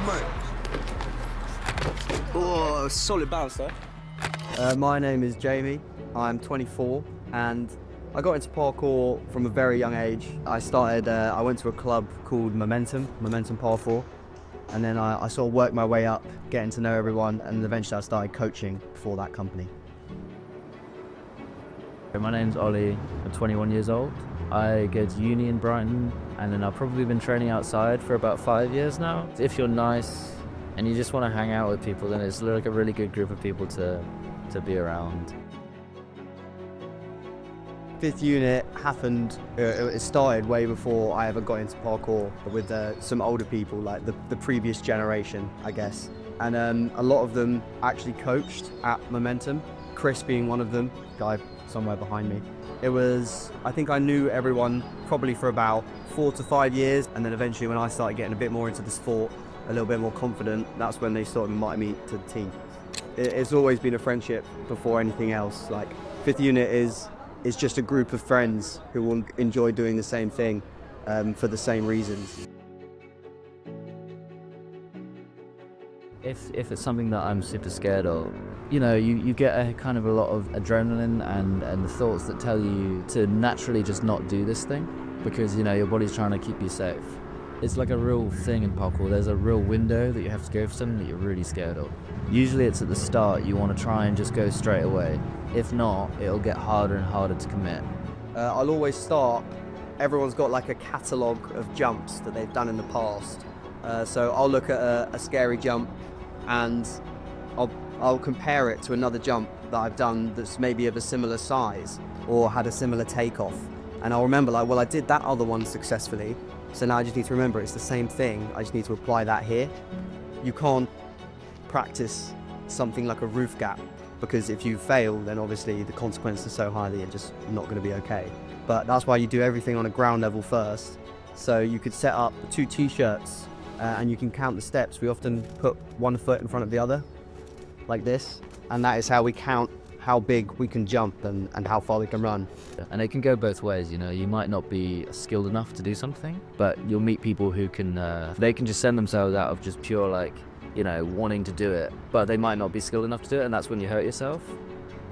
mate. Oh, solid bounce there. My name is Jamie. I'm 24 and I got into parkour from a very young age. I went to a club called Momentum Par 4, and then I sort of worked my way up, getting to know everyone, and eventually I started coaching for that company. My name's Ollie, I'm 21 years old. I go to uni in Brighton, and then I've probably been training outside for about 5 years now. If you're nice and you just want to hang out with people, then it's like a really good group of people to be around. Fifth unit happened, it started way before I ever got into parkour with some older people, like the previous generation, I guess. And a lot of them actually coached at Momentum, Chris being one of them, guy somewhere behind me. I think I knew everyone probably for about 4 to 5 years, and then eventually when I started getting a bit more into the sport, a little bit more confident, that's when they started inviting me to the team. It's always been a friendship before anything else. Like, fifth unit is just a group of friends who will enjoy doing the same thing for the same reasons. If it's something that I'm super scared of, you get a kind of a lot of adrenaline and the thoughts that tell you to naturally just not do this thing because, your body's trying to keep you safe. It's like a real thing in parkour. There's a real window that you have to go for something that you're really scared of. Usually it's at the start, you want to try and just go straight away. If not, it'll get harder and harder to commit. I'll always start, everyone's got like a catalogue of jumps that they've done in the past. So I'll look at a scary jump and I'll compare it to another jump that I've done that's maybe of a similar size or had a similar takeoff. And I'll remember like, well, I did that other one successfully, so now I just need to remember it's the same thing, I just need to apply that here. You can't practice something like a roof gap because if you fail, then obviously the consequences are so high that you're just not going to be okay. But that's why you do everything on a ground level first. So you could set up 2 t-shirts and you can count the steps. We often put one foot in front of the other, like this, and that is how we count how big we can jump and how far we can run. And it can go both ways, you might not be skilled enough to do something, but you'll meet people who can, they can just send themselves out of just pure wanting to do it, but they might not be skilled enough to do it, and that's when you hurt yourself.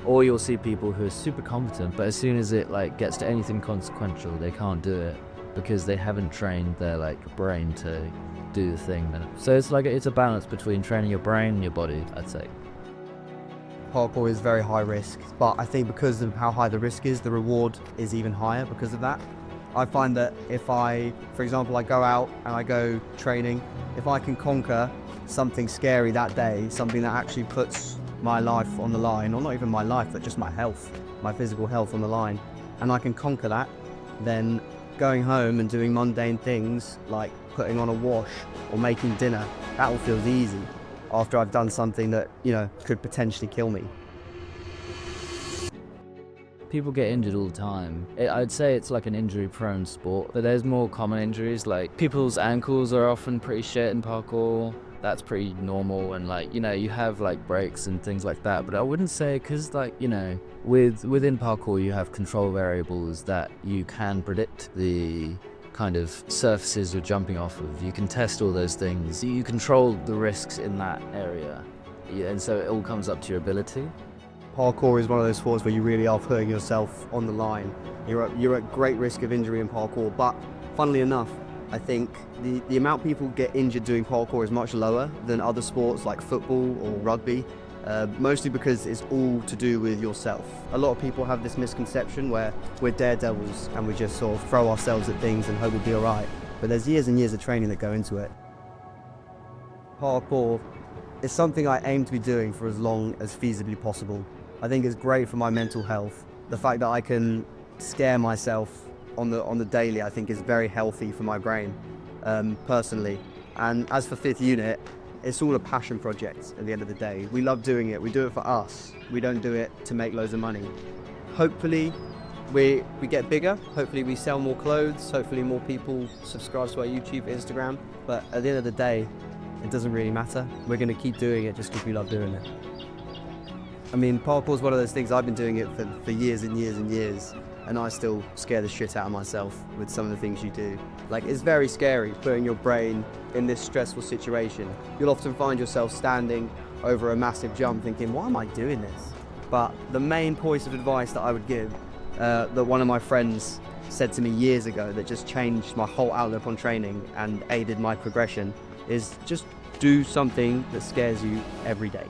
Or you'll see people who are super competent, but as soon as it gets to anything consequential, they can't do it because they haven't trained their brain to do the thing. So it's a balance between training your brain and your body, I'd say. Parkour is very high risk, but I think because of how high the risk is, the reward is even higher because of that. I find that if for example, I go out and I go training, if I can conquer something scary that day, something that actually puts my life on the line, or not even my life, but just my health, my physical health on the line, and I can conquer that, then going home and doing mundane things like putting on a wash or making dinner, that all feels easy after I've done something that, could potentially kill me. People get injured all the time. I'd say it's like an injury-prone sport, but there's more common injuries, like people's ankles are often pretty shit in parkour. That's pretty normal, and you have breaks and things like that, but I wouldn't say, because within parkour you have control variables that you can predict the kind of surfaces you're jumping off of. You can test all those things. You control the risks in that area, and so it all comes up to your ability. Parkour is one of those sports where you really are putting yourself on the line. You're at great risk of injury in parkour, but funnily enough, I think the amount people get injured doing parkour is much lower than other sports like football or rugby, mostly because it's all to do with yourself. A lot of people have this misconception where we're daredevils and we just sort of throw ourselves at things and hope we'll be alright, but there's years and years of training that go into it. Parkour is something I aim to be doing for as long as feasibly possible. I think it's great for my mental health. The fact that I can scare myself on the daily, I think is very healthy for my brain, personally. And as for fifth unit, it's all a passion project at the end of the day. We love doing it. We do it for us. We don't do it to make loads of money. Hopefully we get bigger. Hopefully we sell more clothes. Hopefully more people subscribe to our YouTube, Instagram. But at the end of the day, it doesn't really matter. We're going to keep doing it just because we love doing it. I mean, parkour is one of those things, I've been doing it for years and years and years. and I still scare the shit out of myself with some of the things you do. Like, it's very scary putting your brain in this stressful situation. You'll often find yourself standing over a massive jump thinking, why am I doing this? But the main piece of advice that I would give, that one of my friends said to me years ago that just changed my whole outlook on training and aided my progression, is just do something that scares you every day.